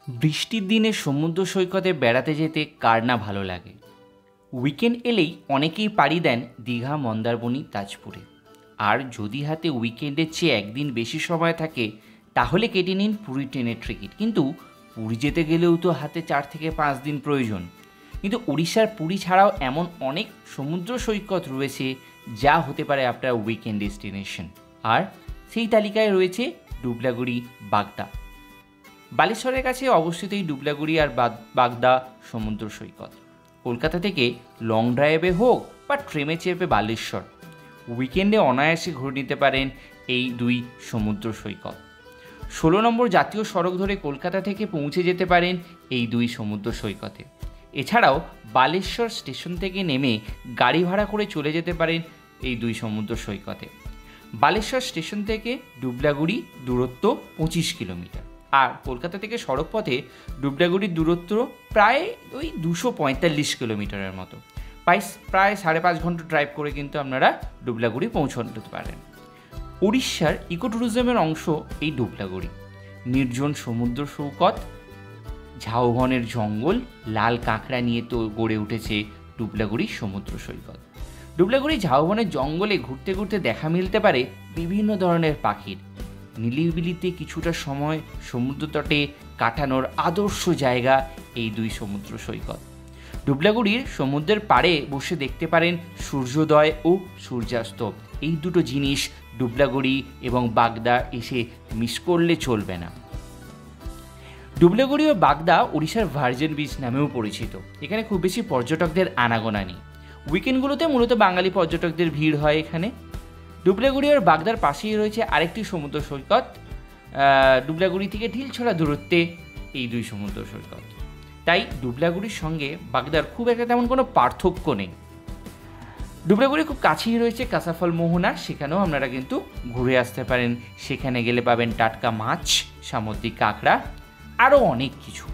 বৃষ্টির দিনে সমুদ্র সৈকতে বেড়াতে যেতে কার না ভালো লাগে। উইকেন্ড এলেই অনেকেই পাড়ি দেন দীঘা, মন্দারমণি, তাজপুরে। আর যদি হাতে উইকেন্ডের চেয়ে একদিন বেশি সময় থাকে তাহলে কেটে নিন পুরী ট্রেনের টিকিট। কিন্তু পুরী যেতে গেলেও তো হাতে 4 থেকে 5 দিন প্রয়োজন। কিন্তু উড়িষ্যার পুরী ছাড়াও এমন অনেক সমুদ্র সৈকত রয়েছে যা হতে পারে আপনার উইকেন্ড ডেস্টিনেশন। আর সেই তালিকায় রয়েছে ডুবলাগুড়ি, বাগদা। বালেশ্বরের কাছে অবস্থিত এই ডুবলাগুড়ি আর বাগদা সমুদ্র সৈকত কলকাতা থেকে লং ড্রাইভে হোক বা ট্রেনে চেপে বালেশ্বর, উইকেন্ডে অনায়াসে ঘুরে নিতে পারেন এই দুই সমুদ্র সৈকত। 16 নম্বর জাতীয় সড়ক ধরে কলকাতা থেকে পৌঁছে যেতে পারেন এই দুই সমুদ্র সৈকতে। এছাড়াও বালেশ্বর স্টেশন থেকে নেমে গাড়ি ভাড়া করে চলে যেতে পারেন এই দুই সমুদ্র সৈকতে। বালেশ্বর স্টেশন থেকে ডুবলাগুড়ি দূরত্ব 25 কিলোমিটার। আর কলকাতা থেকে সড়ক পথে ডুবলাগুড়ির দূরত্ব প্রায় ওই 245 কিলোমিটারের মতো। প্রায় 5.5 ঘন্টা ড্রাইভ করে কিন্তু আপনারা ডুবলাগুড়ি পৌঁছতে পারেন। উড়িষ্যার ইকো ট্যুরিজমের অংশ এই ডুবলাগুড়ি। নির্জন সমুদ্র সৈকত, ঝাউবনের জঙ্গল, লাল কাঁকড়া নিয়ে তো গড়ে উঠেছে ডুবলাগুড়ি সমুদ্র সৈকত। ডুবলাগুড়ি ঝাউবনের জঙ্গলে ঘুরতে ঘুরতে দেখা মিলতে পারে বিভিন্ন ধরনের পাখির। নিলিবিলিতে কিছুটা সময় সমুদ্র তটে কাটানোর আদর্শ জায়গা এই দুই সমুদ্র সৈকত। ডুবলাগুড়ির সমুদ্রের পাড়ে বসে দেখতে পারেন সূর্যোদয় ও সূর্যাস্ত। এই দুটো জিনিস ডুবলাগুড়ি এবং বাগদা এসে মিস করলে চলবে না। ডুবলাগুড়ি ও বাগদা উড়িষ্যার ভার্জিন বিচ নামেও পরিচিত। এখানে খুব বেশি পর্যটকদের আনাগোনা নেই। উইকেন্ডগুলোতে মূলত বাঙালি পর্যটকদের ভিড় হয় এখানে। ডুবলাগুড়ি আর বাগদার পাশেই রয়েছে আরেকটি সমুদ্র সৈকত। ডুবলাগুড়ি থেকে ঢিলছড়া দূরত্বে এই দুই সমুদ্র সৈকত। তাই ডুবলাগুড়ির সঙ্গে বাগদার খুব একটা তেমন কোনো পার্থক্য নেই। ডুবলাগুড়ি খুব কাছেই রয়েছে কাঁসাফল মোহনা, সেখানেও আপনারা কিন্তু ঘুরে আসতে পারেন। সেখানে গেলে পাবেন টাটকা মাছ, সামুদ্রিক কাঁকড়া, আরও অনেক কিছু।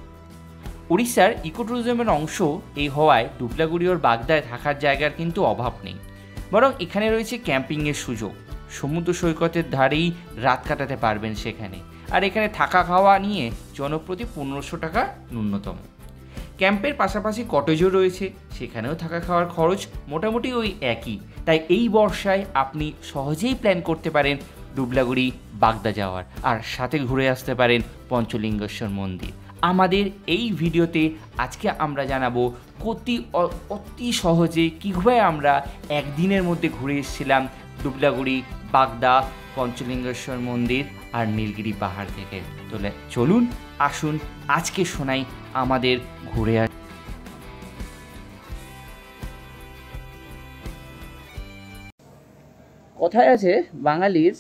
উড়িষ্যার ইকো ট্যুরিজমের অংশ এই হওয়ায় ডুবলাগুড়ি ও বাগদায় থাকার জায়গার কিন্তু অভাব নেই, বরং এখানে রয়েছে ক্যাম্পিংয়ের সুযোগ। সমুদ্র সৈকতের ধারেই রাত কাটাতে পারবেন সেখানে। আর এখানে থাকা খাওয়া নিয়ে জনপ্রতি 1500 টাকা ন্যূনতম। ক্যাম্পের পাশাপাশি কটেজও রয়েছে, সেখানেও থাকা খাওয়ার খরচ মোটামুটি ওই একই। তাই এই বর্ষায় আপনি সহজেই প্ল্যান করতে পারেন ডুবলাগুড়ি, বাগদা যাওয়ার, আর সাথে ঘুরে আসতে পারেন পঞ্চলিঙ্গেশ্বর মন্দির। আমাদের এই ভিডিওতে আজকে আমরা জানাবো অতি সহজে কীভাবে আমরা একদিনের মধ্যে ঘুরে এসেছিলাম ডুবলাগুড়ি, বাগদা, পঞ্চলিঙ্গেশ্বর মন্দির আর নীলগিরি পাহাড় থেকে। তো চলুন আসুন আজকে শোনাই আমাদের ঘুরে কথায় আছে বাঙালির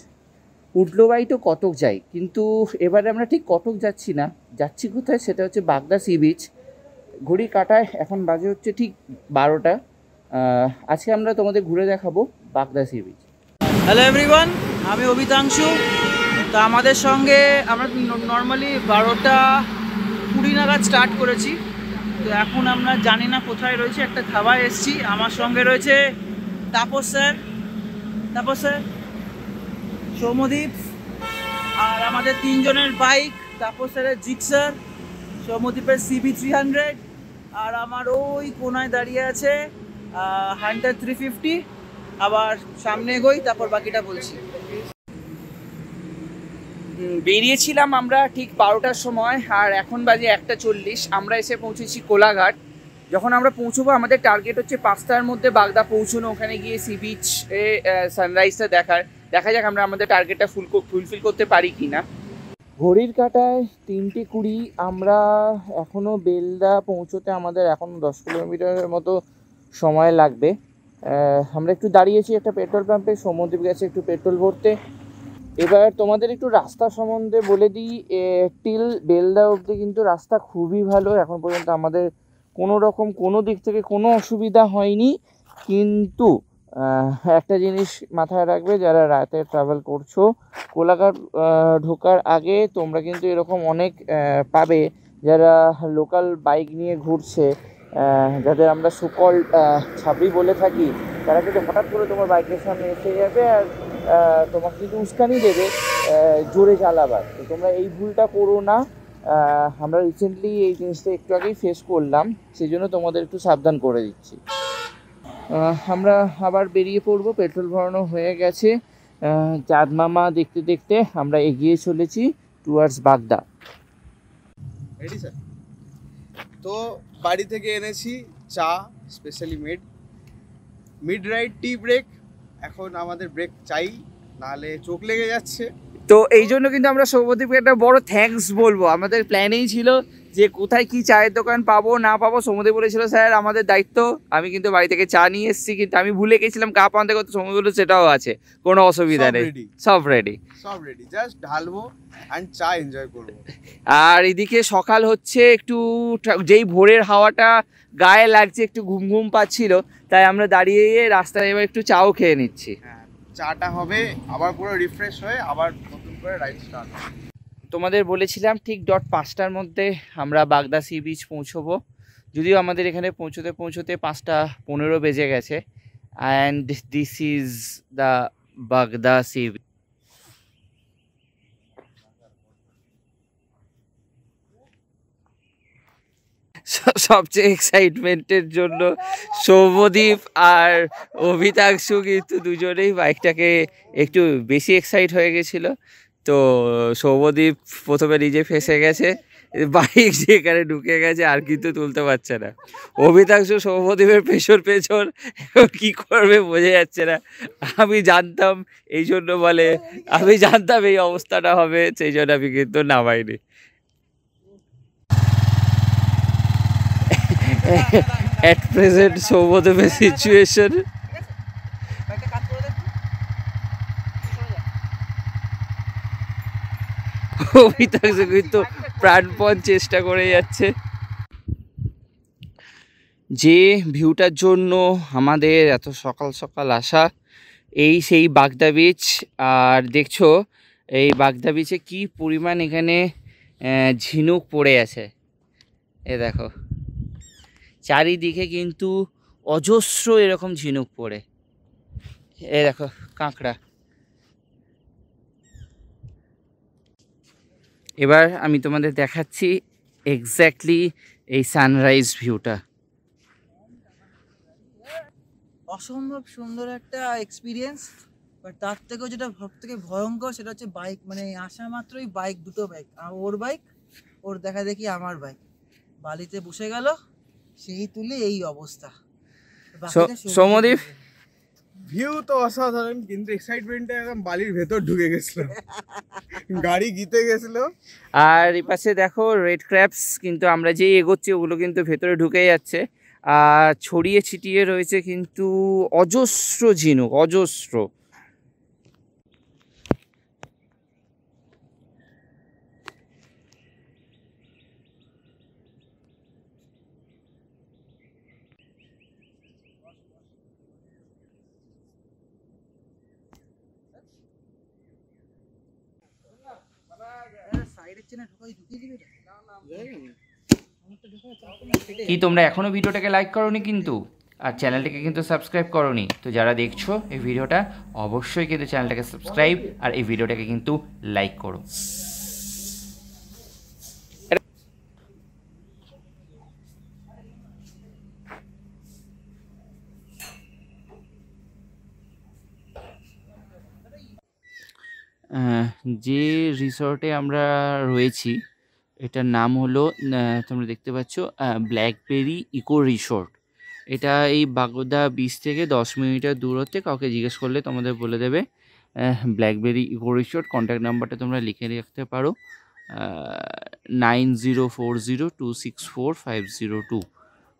উঠলো বাই তো কটক যাই, কিন্তু এবারে আমরা ঠিক কটক যাচ্ছি না, যাচ্ছি কোথায় সেটা হচ্ছে বাগদা সি বিচ। ঘড়ি কাটায় এখন বাজে হচ্ছে ঠিক 12টা। আজকে আমরা তোমাদের ঘুরে দেখাবো বাগদা সি বিচ। হ্যালো এভরিওয়ান, আমি অভিতাংশু। তো আমাদের সঙ্গে আমরা নর্মালি 12:20 নাগাদ স্টার্ট করেছি। তো এখন আমরা জানি না কোথায় রয়েছে, একটা ধাবায় এসেছি। আমার সঙ্গে রয়েছে তাপস স্যার, সৌম্যদীপ, আর আমাদের 3 জনের বাইক। তাপস স্যারের জিক্সার, সৌম্যদীপের CB 300, আর আমার ওই কোনায় দাঁড়িয়ে আছে হান্টার 350। আবার সামনে এগোই, তারপর বাকিটা বলছি। বেরিয়েছিলাম আমরা ঠিক 12টার সময়, আর এখন বাজে 1:40। আমরা এসে পৌঁছেছি কোলাঘাট। যখন আমরা পৌঁছবো আমাদের টার্গেট হচ্ছে 5টার মধ্যে বাগদা পৌঁছানো, ওখানে গিয়ে সি বিচে সানরাইজটা দেখা যাক আমরা আমাদের টার্গেটটা ফুলফিল করতে পারি কি না। ঘড়ির কাঁটায় 3:20। আমরা এখনও বেলদা পৌঁছোতে আমাদের এখনও 10 কিলোমিটারের মতো সময় লাগবে। আমরা একটু দাঁড়িয়েছি একটা পেট্রোল পাম্পে, সৌম্যদীপ গেছে একটু পেট্রোল ভরতে। এবার তোমাদের একটু রাস্তা সম্বন্ধে বলে দিই। টিল বেলদা অবধি কিন্তু রাস্তা খুবই ভালো, এখন পর্যন্ত আমাদের কোনো দিক থেকে কোনো অসুবিধা হয়নি। কিন্তু একটা জিনিস মাথায় রাখবে, যারা রাতে ট্রাভেল করছো, কোলাঘাট ঢোকার আগে তোমরা কিন্তু এরকম অনেক পাবে যারা লোকাল বাইক নিয়ে ঘুরছে, যাদের আমরা সুকল ছাবড়ি বলে থাকি। তারা কিন্তু হঠাৎ করে তোমার বাইকের সামনে এসে যাবে আর তোমাকে কিন্তু উস্কানি দেবে জোরে চালাবার। তো তোমরা এই ভুলটা করো না। আমরা রিসেন্টলি এই জিনিসটা একটু আগেই ফেস করলাম, সেই জন্য তোমাদের একটু সাবধান করে দিচ্ছি। আমরা আবার বেরিয়ে পড়বো, পেট্রোল ভরানো হয়ে গেছে। চাঁদ মামা দেখতে দেখতে আমরা এগিয়ে চলেছি টুয়ার্ডস বাগদা। Ready sir? তো বাড়ি থেকে এনেছি চা, specially mid ride tea break. এখন আমাদের ব্রেক চাই, নাহলে চোখ লেগে যাচ্ছে। তো এই জন্য কিন্তু আমরা সৌম্যদীপকে একটা বড় থ্যাঙ্কস বলবো। আমাদের প্ল্যানেই ছিল যে কোথায় কি চায়ের দোকান পাবো না পাবো, সৌম্যদীপ বলেছিল স্যার আমাদের দায়িত্ব। আমি কিন্তু বাড়ি থেকে চা নিয়ে এসেছি, কিন্তু আমি ভুলে গেছিলাম কাপ আনতে, করতে সৌম্যদীপ বলল সেটাও আছে, কোনো অসুবিধা নেই, সব রেডি। জাস্ট ঢালবো অ্যান্ড চা এনজয় করবো। আর এদিকে সকাল হচ্ছে, একটু যেই ভোরের হাওয়াটা গায়ে লাগছে, একটু ঘুম ঘুম পাচ্ছিল, তাই আমরা দাঁড়িয়ে রাস্তায় এবার একটু চাও খেয়ে নিচ্ছি। হ্যাঁ, চাটা হবে, আবার পুরো রিফ্রেশ হয়ে আবার নতুন করে রাইড স্টার্ট হবে। তোমাদের বলেছিলাম ঠিক 5টার মধ্যে আমরা বাগদা সি বিচ পৌঁছবো, যদিও আমাদের এখানে পৌঁছতে 5:15 বেজে গেছে। অ্যান্ড দিস ইজ দ্য বাগদা সি বিচ। সবচেয়ে এক্সাইটমেন্টের জন্য সৌম্যদীপ আর অভিতাংশু কিন্তু দুজনেই বাইকটাকে একটু বেশি এক্সাইট হয়ে গেছিল। তো সৌম্যদীপ প্রথমে নিজে ফেঁসে গেছে, বাইক যেখানে ঢুকে গেছে আর কিন্তু তুলতে পারছে না। অভিতাংশু সৌম্যদীপের পেছন কি করবে বোঝা যাচ্ছে না। আমি জানতাম এই জন্য, বলে আমি জানতাম এই অবস্থাটা হবে, সেই জন্য আমি কিন্তু নামাইনি। At present সৌম্যদেবের সিচুয়েশন অভিতাংশু কিন্তু প্রাণপণ চেষ্টা করে যাচ্ছে। যে ভিউটার জন্য আমাদের এত সকাল সকাল আসা, এই সেই বাগদা বিচ। আর দেখছো এই বাগদা বিচে কি পরিমাণ এখানে ঝিনুক পড়ে আছে, এ দেখো চারিদিকে কিন্তু অজস্র এরকম ঝিনুক পড়ে। এ দেখো কাঁকড়া। এবার আমি তোমাদের দেখাচ্ছি এক্স্যাক্টলি এই সানরাইজ ভিউটা। অসম্ভব সুন্দর একটা এক্সপিরিয়েন্স। বাট তার থেকেও যেটা সব থেকে ভয়ঙ্কর সেটা হচ্ছে বাইক, মানে আসা মাত্রই দুটো বাইক, আর ওর বাইক, ওর দেখা দেখি আমার বাইক বালিতে বসে গেল, সেই তুলে এই অবস্থা। সৌম্যদীপ, ভিউ তো অসাধারণ, কিন্তু এক্সাইটমেন্টটা একদম বালির ভেতর ঢুকে গেছিল, গাড়ি গিতে গেছিল। আর এই পাশে দেখো রেড ক্র্যাপস, কিন্তু আমরা যেই এগোচ্ছি ওগুলো কিন্তু ভেতরে ঢুকে যাচ্ছে। আর ছড়িয়ে ছিটিয়ে রয়েছে কিন্তু অজস্র ঝিনুক, অজস্র। কি তোমরা এখনো ভিডিওটাকে লাইক করোনি কিন্তু, আর চ্যানেলটাকে কিন্তু সাবস্ক্রাইব করোনি? তো যারা দেখছো এই ভিডিওটা অবশ্যই কিন্তু চ্যানেলটাকে সাবস্ক্রাইব আর এই ভিডিওটাকে কিন্তু লাইক করো। যে রিসর্টে আমরা রয়েছি এটার নাম হলো, তোমরা দেখতে পাচ্ছ, ব্ল্যাকবেরি ইকো রিসর্ট। এটা এই বাগদা বিচ থেকে 10 মিনিটের দূরত্বে। কাউকে জিজ্ঞেস করলে তোমাদের বলে দেবে ব্ল্যাকবেরি ইকো রিসর্ট। কন্ট্যাক্ট নাম্বারটা তোমরা লিখে রাখতে পারো, 9040264502।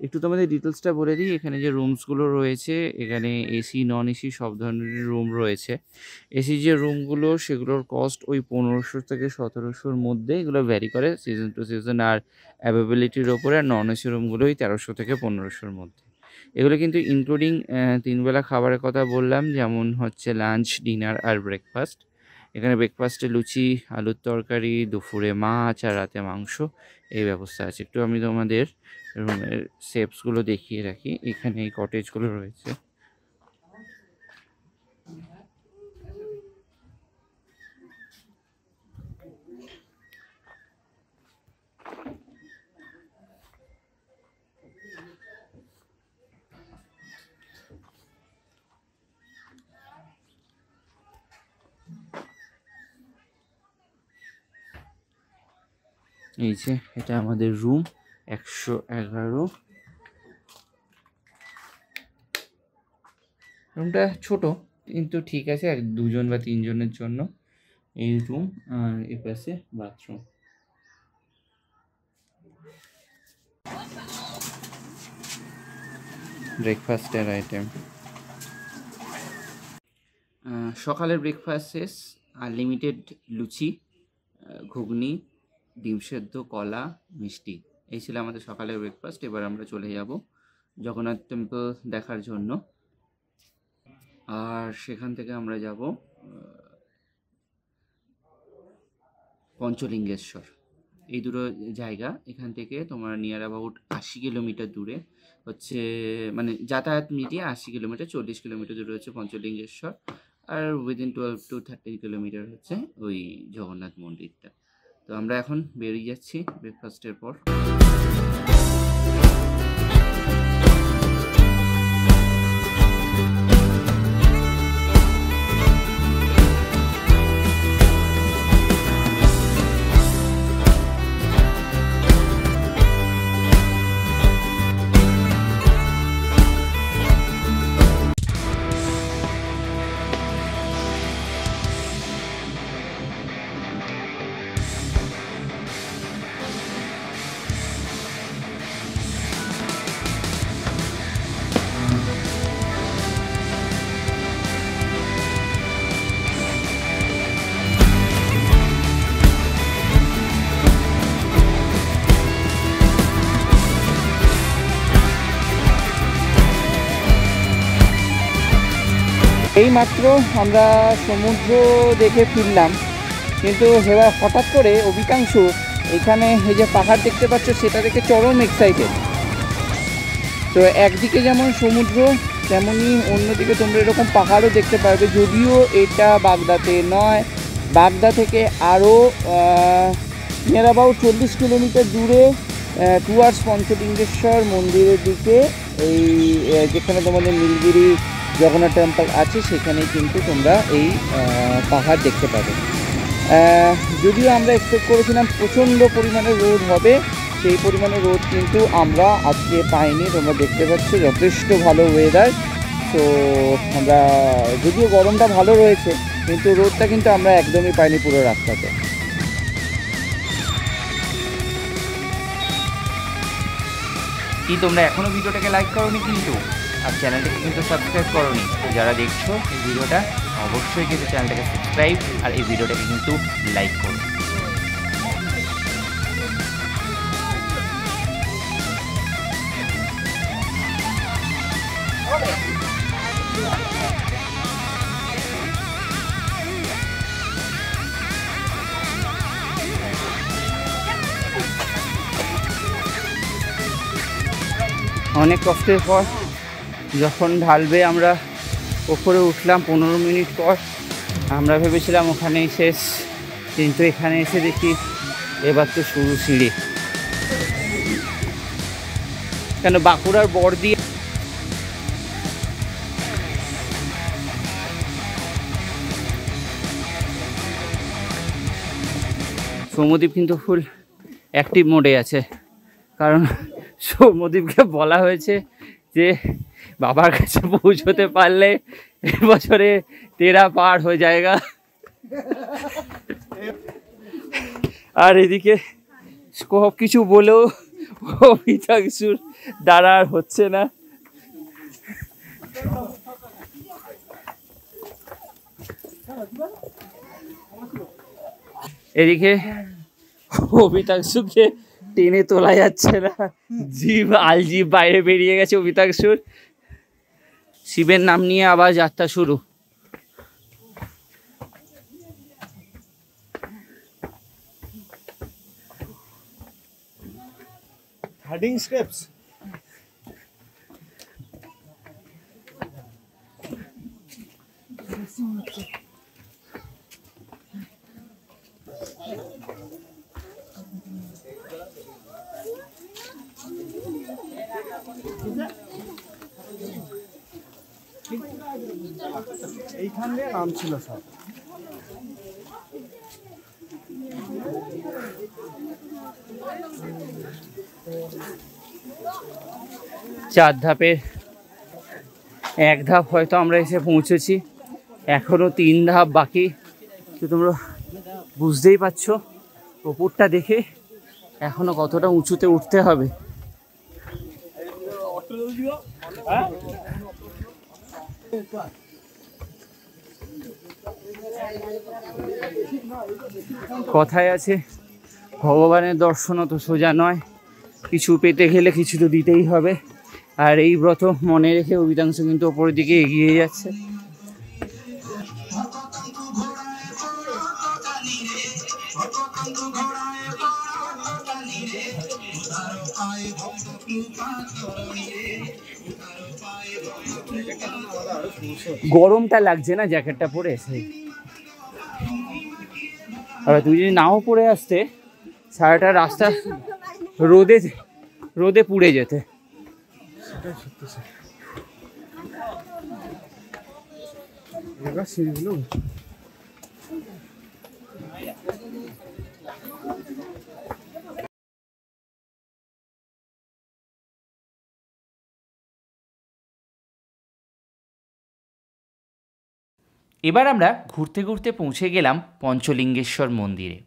একটু তোমাদের ডিটেলসটা বলে দিই। এখানে যে রুমসগুলো রয়েছে, এখানে এসি নন এসি সব ধরনের রুম রয়েছে। এসি যে রুমগুলো সেগুলোর কস্ট ওই 1500 থেকে 1700-র মধ্যে, এগুলো ভ্যারি করে সিজন টু সিজন আর অ্যাভেবিলিটির ওপরে। আর নন এসি রুমগুলো ওই 1300 থেকে 1500-র মধ্যে। এগুলো কিন্তু ইনক্লুডিং 3 বেলা খাবারের কথা বললাম, যেমন হচ্ছে লাঞ্চ, ডিনার আর ব্রেকফাস্ট। এখানে ব্রেকফাস্টে লুচি, আলুর তরকারি, দুপুরে মাছ আর রাতে মাংস, এই ব্যবস্থা আছে। একটু আমি তোমাদের রুমের শেপসগুলো দেখিয়ে রাখি। এখানে এই কটেজগুলো রয়েছে। এই যে এটা আমাদের রুম 111। রুমটা ছোট কিন্তু ঠিক আছে, 2 বা 3 জনের জন্য এই রুম। আর এ পাশে বাথরুম। ব্রেকফাস্টের আইটেম, সকালের ব্রেকফাস্ট শেষ। আনলিমিটেড লুচি, ঘুগনি, ডিম সেদ্ধ, কলা, মিষ্টি, এই ছিল আমাদের সকালের ব্রেকফাস্ট। এবার আমরা চলে যাব জগন্নাথ টেম্পল দেখার জন্য। আর সেখান থেকে আমরা যাব পঞ্চলিঙ্গেশ্বর। এই দুটো জায়গা এখান থেকে তোমার নিয়ার অ্যাবাউট 80 কিলোমিটার দূরে হচ্ছে, মানে যাতায়াত মিলিয়ে 80 কিলোমিটার, 40 কিলোমিটার দূরে হচ্ছে পঞ্চলিঙ্গেশ্বর। আর উইদিন 12 to 13 কিলোমিটার হচ্ছে ওই জগন্নাথ মন্দিরটা। তো আমরা এখন বেরিয়ে যাচ্ছি ব্রেকফাস্টের পর। এইমাত্র আমরা সমুদ্র দেখে ফিরলাম, কিন্তু এবার হঠাৎ করে অভিকাংশ এখানে এই যে পাহাড় দেখতে পাচ্ছ সেটা দেখে চরম এক্সাইটেড। তো একদিকে যেমন সমুদ্র, তেমনই অন্যদিকে তোমরা এরকম পাহাড়ও দেখতে পারবে। যদিও এটা বাগদাতে নয়, বাগদা থেকে আরও নিয়ার অ্যাবাউট 40 কিলোমিটার দূরে টুয়ার্ডস পঞ্চলিঙ্গেশ্বর মন্দিরের দিকে, এই যেখানে তোমাদের নীলগিরি জগন্নাথ টেম্পল আছে সেখানে কিন্তু তোমরা এই পাহাড় দেখতে পাবে। যদিও আমরা এক্সপেক্ট করেছিলাম প্রচণ্ড পরিমাণে রোদ হবে, সেই পরিমাণে রোদ কিন্তু আমরা আজকে পাইনি। তোমরা দেখতে পাচ্ছ যথেষ্ট ভালো ওয়েদার। তো আমরা, যদিও গরমটা ভালো রয়েছে, কিন্তু রোদটা কিন্তু আমরা একদমই পাইনি পুরো রাস্তাতে। কি তোমরা এখনও ভিডিওটাকে লাইক করোনি কিন্তু, আর চ্যানেলটাকে কিন্তু সাবস্ক্রাইব করোনি? তো যারা দেখছো এই ভিডিওটা অবশ্যই কিন্তু চ্যানেলটাকে সাবস্ক্রাইব আর এই ভিডিওটাকে কিন্তু লাইক করো। অনেক কষ্টের পর যখন ঢালবে আমরা ওপরে উঠলাম 15 মিনিট পর। আমরা ভেবেছিলাম ওখানেই শেষ, কিন্তু এখানে এসে দেখি এবার তো শুরু সিঁড়ি। কেন বাঁকুড়ার বড়দিয়া সৌম্যদীপ কিন্তু ফুল অ্যাক্টিভ মোডে আছে, কারণ সৌম্যদীপকে বলা হয়েছে যে বাবার কাছে পৌঁছতে পারলে এবছরে 13 পার হয়ে যায়গা। আর এদিকে সব কিছু বলেও অভিতাংশুর দ্বারা আর হচ্ছে না। এদিকে অভিতাংশুকে টেনে তোলা যাচ্ছে না, জিভ আলজিভ বাইরে বেরিয়ে গেছে অভিতাংশুর। শিবের নাম নিয়ে আবার যাত্রা শুরু। Heading steps. এইখানে নাম ছিল সব। 4 ধাপের 1 ধাপ হয়তো আমরা এসে পৌঁছেছি, এখনো 3 ধাপ বাকি। তো তোমরা বুঝতেই পারছো ওপরটা দেখে এখনো কতটা উঁচুতে উঠতে হবে। কথায় আছে ভগবানের দর্শনও তো সোজা নয়, কিছু পেতে গেলে কিছু তো দিতেই হবে। আর এই ব্রত মনে রেখে অভিতাংশ কিন্তু ওপরের দিকে এগিয়ে যাচ্ছে। গরমটা লাগছে না জ্যাকেটটা পরে, সেই আর তুই যদি নাও পরে আসতে সারাটা রাস্তা রোদে পুড়ে যেতে। সিঁড়িগুলো এবার আমরা ঘুরতে ঘুরতে পৌঁছে গেলাম পঞ্চলিঙ্গেশ্বর মন্দিরে।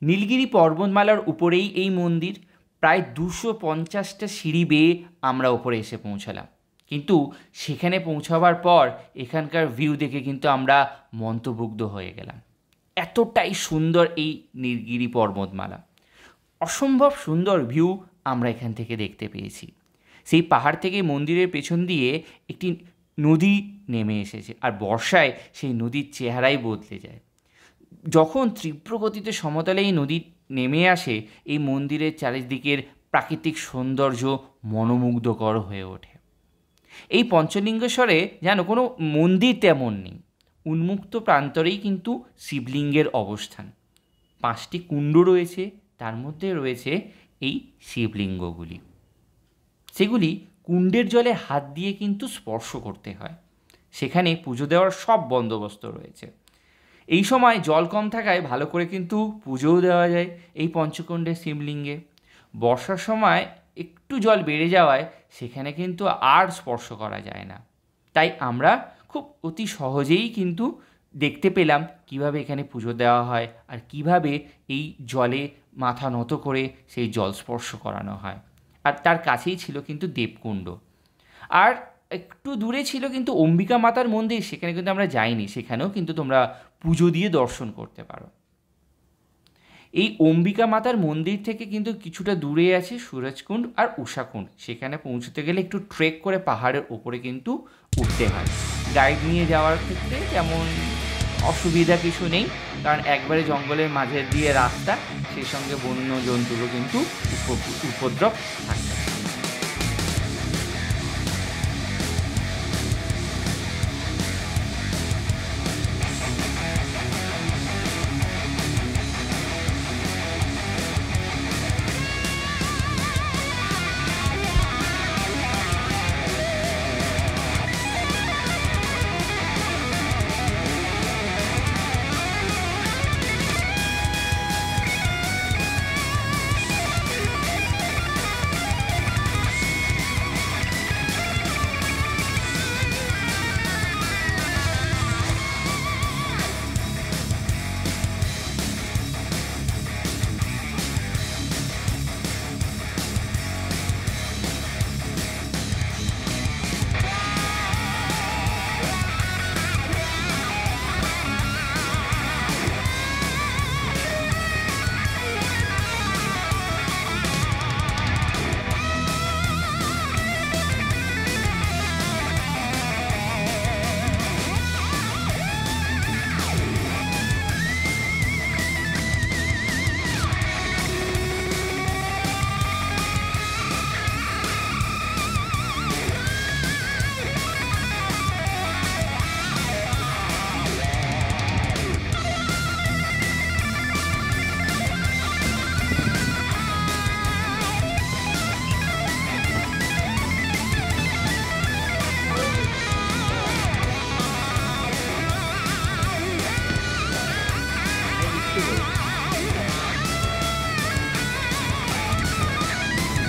নীলগিরি পর্বতমালার উপরেই এই মন্দির। প্রায় 250টা সিঁড়ি বেয়ে আমরা ওপরে এসে পৌঁছালাম, কিন্তু সেখানে পৌঁছাবার পর এখানকার ভিউ দেখে কিন্তু আমরা মন্ত্রমুগ্ধ হয়ে গেলাম। এতটাই সুন্দর এই নীলগিরি পর্বতমালা, অসম্ভব সুন্দর ভিউ আমরা এখান থেকে দেখতে পেয়েছি। সেই পাহাড় থেকে মন্দিরের পেছন দিয়ে একটি নদী নেমে এসেছে, আর বর্ষায় সেই নদীর চেহারাই বদলে যায়। যখন তীব্র গতিতে সমতলে এই নদী নেমে আসে, এই মন্দিরের চারিদিকের প্রাকৃতিক সৌন্দর্য মনোমুগ্ধকর হয়ে ওঠে। এই পঞ্চলিঙ্গেশ্বরে যেন কোনো মন্দির তেমন নেই, উন্মুক্ত প্রান্তরেই কিন্তু শিবলিঙ্গের অবস্থান। 5টি কুণ্ড রয়েছে, তার মধ্যে রয়েছে এই শিবলিঙ্গগুলি। সেগুলি কুণ্ডের জলে হাত দিয়ে কিন্তু স্পর্শ করতে হয়। সেখানে পুজো দেওয়ার সব বন্দোবস্ত রয়েছে। এই সময় জল কম থাকায় ভালো করে কিন্তু পুজোও দেওয়া যায় এই পঞ্চকুণ্ডের শিবলিঙ্গে। বর্ষার সময় একটু জল বেড়ে যাওয়ায় সেখানে কিন্তু আর স্পর্শ করা যায় না। তাই আমরা খুব অতি সহজেই কিন্তু দেখতে পেলাম কিভাবে এখানে পুজো দেওয়া হয় আর কিভাবে এই জলে মাথা নত করে সেই জল স্পর্শ করানো হয়। আর তার কাছেই ছিল কিন্তু দেবকুণ্ড, আর একটু দূরে ছিল কিন্তু অম্বিকা মাতার মন্দির। সেখানে কিন্তু আমরা যাইনি, সেখানেও কিন্তু তোমরা পুজো দিয়ে দর্শন করতে পারো। এই অম্বিকা মাতার মন্দির থেকে কিন্তু কিছুটা দূরে আছে সুরজকুণ্ড আর উষাকুণ্ড। সেখানে পৌঁছতে গেলে একটু ট্রেক করে পাহাড়ের ওপরে কিন্তু উঠতে হয়। গাইড নিয়ে যাওয়ার ক্ষেত্রে তেমন অসুবিধা কিছু নেই, কারণ একবারে জঙ্গলের মাঝে দিয়ে রাস্তা, সেই সঙ্গে বন্য জন্তুরও কিন্তু উপদ্রব থাকে।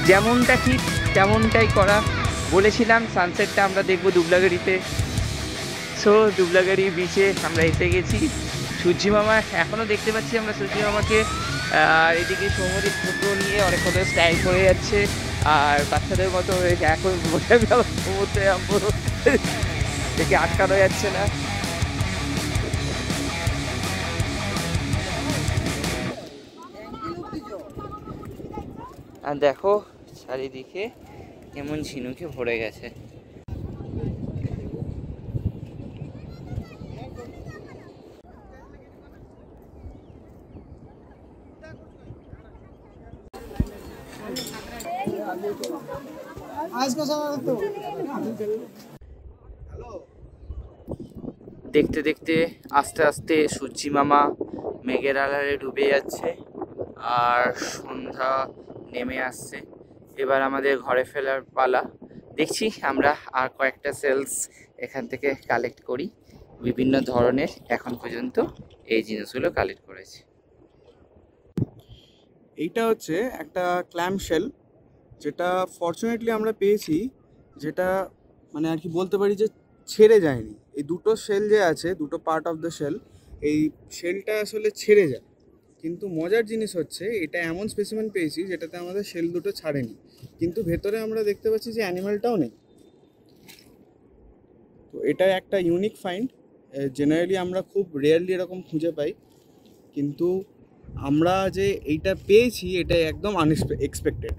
যেমনটা ঠিক তেমনটাই করা। বলেছিলাম সানসেটটা আমরা দেখবো দুবলাগাড়িতে। সো দুবলাগাড়ি বিচে আমরা এসে গেছি। সূর্যি মামা এখনও দেখতে পাচ্ছি আমরা সূর্যি মামাকে। আর এদিকে সৌমদীপ ছোটো নিয়ে অনেক কত স্টাইল করে যাচ্ছে, আর বাচ্চাদের মতো হয়েছে এখন বোঝা গেল সমুদ্রে নামবো দেখে আটকানো যাচ্ছে না। আর দেখো চারিদিকে কেমন ঝিনুকে ভরে গেছে। দেখতে দেখতে আস্তে আস্তে সূর্যি মামা মেঘের আড়ালে ডুবে যাচ্ছে আর সন্ধ্যা নেমে আসছে। এবার আমাদের ঘরে ফেরার পালা। দেখছি আমরা আর কয়েকটা সেলস এখান থেকে কালেক্ট করি। বিভিন্ন ধরনের এখন পর্যন্ত এই জিনিসগুলো কালেক্ট করেছি। এইটা হচ্ছে একটা ক্ল্যাম শেল, যেটা ফরচুনেটলি আমরা পেয়েছি, যেটা মানে আর কি বলতে পারি যে ছেড়ে যায়নি। এই দুটো শেল যে আছে, দুটো পার্ট অফ দ্য শেল, এই শেলটা আসলে ছেড়ে যায়। কিন্তু মজার জিনিস হচ্ছে এটা এমন স্পেসিমেন পেয়েছি যেটাতে আমাদের শেল দুটো ছাড়েনি, কিন্তু ভেতরে আমরা দেখতে পাচ্ছি যে অ্যানিমালটাও নেই। তো এটা একটা ইউনিক ফাইন্ড। জেনারেলি আমরা খুব রেয়ারলি এরকম খুঁজে পাই, কিন্তু আমরা যে এইটা পেয়েছি এটা একদম আনএক্সপেক্টেড।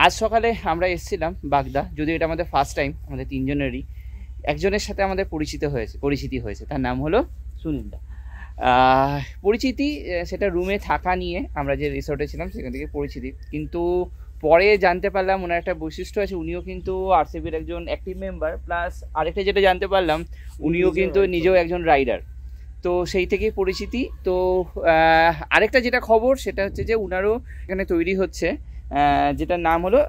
আজ সকালে আমরা এসেছিলাম বাগদা, যদিও এটা আমাদের ফার্স্ট টাইম, আমাদের তিনজনেরই। একজনের সাথে আমাদের পরিচিতি হয়েছে, তার নাম হলো সুনীলদা। পরিচিতি সেটা রুমে থাকা নিয়ে, আমরা যে রিসোর্টে ছিলাম সেখান থেকে পরিচিতি। কিন্তু পরে জানতে পারলাম ওনার একটা বৈশিষ্ট্য আছে, উনিও কিন্তু আরসিবির একজন অ্যাক্টিভ মেম্বার, প্লাস আরেকটা যেটা জানতে পারলাম উনিও কিন্তু নিজেও একজন রাইডার। তো সেই থেকেই পরিচিতি। তো আরেকটা যেটা খবর সেটা হচ্ছে যে উনারও এখানে তৈরি হচ্ছে, যেটার নাম হলো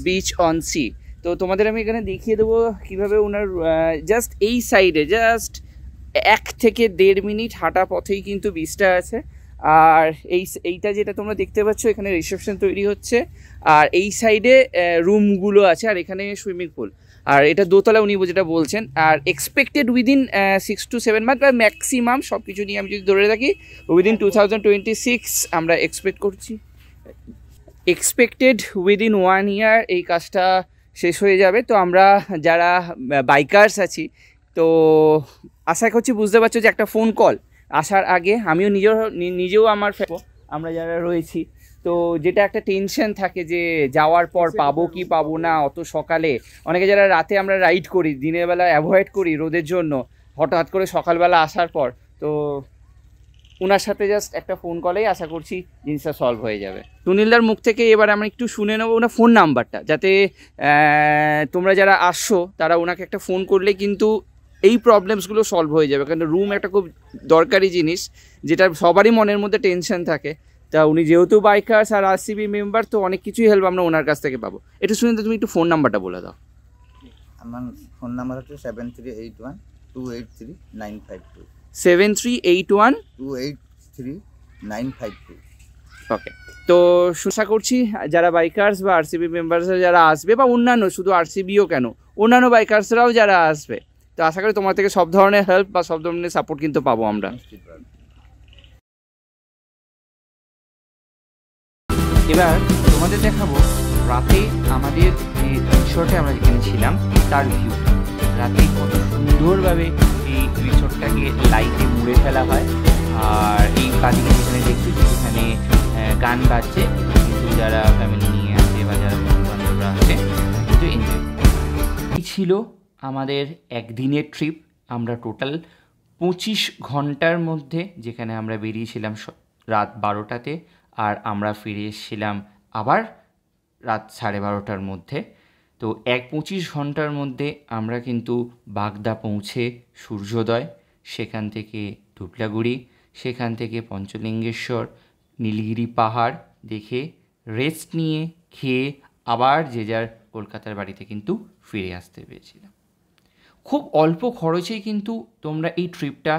বিচ অন সি। তো তোমাদের আমি এখানে দেখিয়ে দেবো কীভাবে ওনার জাস্ট এই সাইডে জাস্ট 1 থেকে 1.5 মিনিট হাঁটা পথেই কিন্তু বিচটা আছে। আর এইটা যেটা তোমরা দেখতে পাচ্ছ, এখানে রিসেপশন তৈরি হচ্ছে, আর এই সাইডে রুমগুলো আছে, আর এখানে সুইমিং পুল। আর এটা দোতলা উনি যেটা বলছেন। Are expected within 6 to 7 month বা ম্যাক্সিমাম সব কিছু নিয়ে আমি যদি ধরে রাখি উইদিন 2026 আমরা এক্সপেক্টেড উইদিন 1 year এই কাজটা শেষ হয়ে যাবে। তো আমরা যারা বাইকার্স আছি, তো আশা করছি বুঝতে পারছো যে একটা ফোন কল আসার আগে আমিও নিজেও আমরা যারা রয়েছি, তো যেটা একটা টেনশন থাকে যে যাওয়ার পর পাবো কি পাবো না অত সকালে। অনেকে যারা রাতে আমরা রাইড করি, দিনের বেলা অ্যাভয়েড করি রোদের জন্য, হঠাৎ করে সকালবেলা আসার পর, তো ওনার সাথে জাস্ট একটা ফোন কলেই আশা করছি জিনিসটা সলভ হয়ে যাবে। সুনীলদার মুখ থেকে এবার আমরা একটু শুনে নেবো ওনার ফোন নাম্বারটা, যাতে তোমরা যারা আসছো তারা ওনাকে একটা ফোন করলে কিন্তু এই প্রবলেমসগুলো সলভ হয়ে যাবে। কারণ রুম একটা খুব দরকারি জিনিস, যেটা সবারই মনের মধ্যে টেনশন থাকে। তা উনি যেহেতু বাইকার্স আর আরসিবি মেম্বার, তো অনেক কিছুই হেল্প আমরা ওনার কাছ থেকে পাবো। একটু সুনীলদা তুমি একটু ফোন নাম্বারটা বলে দাও। আমার ফোন নাম্বার হচ্ছে 7381283952। 7381283952। ওকে, তো আশা করছি যারা বাইকার্স বা আরসিবি মেম্বার্সরা যারা আসবে, বা অন্যান্য শুধু আরসিবিও কেন, অন্যান্য বাইকার্সরাও যারা আসবে, তো আশা করি তোমার থেকে সব ধরনের হেল্প বা সব ধরনের সাপোর্ট কিন্তু পাবো আমরা। এবার তোমাদের দেখাবো রাতে আমাদের যে রিসোর্টে আমরা যেখানে ছিলাম তার ভিউ। রাতে কত সুন্দরভাবে এই রিসোর্টটাকে লাইটে মুড়ে ফেলা হয়। আর এই কাজে যেখানে দেখছি সেখানে গান বাজছে, কিন্তু যারা ফ্যামিলি নিয়ে আসে বা যারা বন্ধু বান্ধবরা আসে কিন্তু এনজয়। এই ছিল আমাদের একদিনের ট্রিপ। আমরা টোটাল 25 ঘন্টার মধ্যে, যেখানে আমরা বেরিয়েছিলাম রাত 12টাতে, আর আমরা ফিরে এসেছিলাম আবার রাত 12:30টার মধ্যে। তো 25 ঘন্টার মধ্যে আমরা কিন্তু বাগদা পৌঁছে সূর্যোদয়, সেখান থেকে ধুপলাগুড়ি, সেখান থেকে পঞ্চলিঙ্গেশ্বর, নীলগিরি পাহাড়, দেখে রেস্ট নিয়ে খেয়ে আবার যে যার কলকাতার বাড়িতে কিন্তু ফিরে আসতে পেরেছিলাম। খুব অল্প খরচেই কিন্তু তোমরা এই ট্রিপটা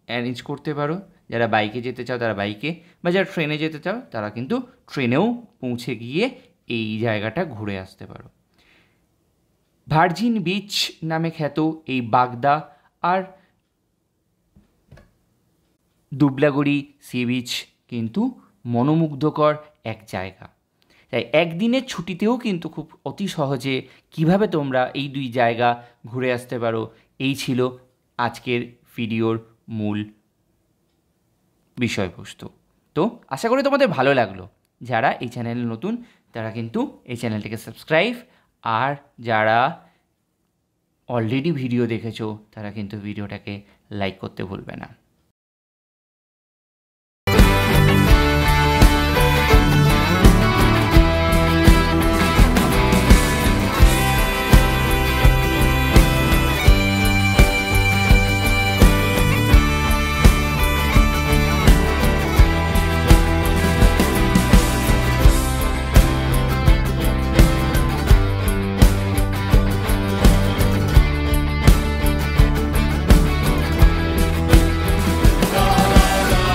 অ্যারেঞ্জ করতে পারো। যারা বাইকে যেতে চাও তারা বাইকে, বা যারা ট্রেনে যেতে চাও তারা কিন্তু ট্রেনেও পৌঁছে গিয়ে এই জায়গাটা ঘুরে আসতে পারো। ভার্জিন বিচ নামে খ্যাত এই বাগদা আর দুবলাগুড়ি সি বিচ কিন্তু মনোমুগ্ধকর এক জায়গা। তাই একদিনের ছুটিতেও কিন্তু খুব অতি সহজে কিভাবে তোমরা এই 2 জায়গা ঘুরে আসতে পারো, এই ছিল আজকের ভিডিওর মূল বিষয়বস্তু। তো আশা করি তোমাদের ভালো লাগলো। যারা এই চ্যানেলে নতুন তারা কিন্তু এই চ্যানেলটিকে সাবস্ক্রাইব, আর যারা অলরেডি ভিডিও দেখেছো তারা কিন্তু ভিডিওটাকে লাইক করতে ভুলবে না।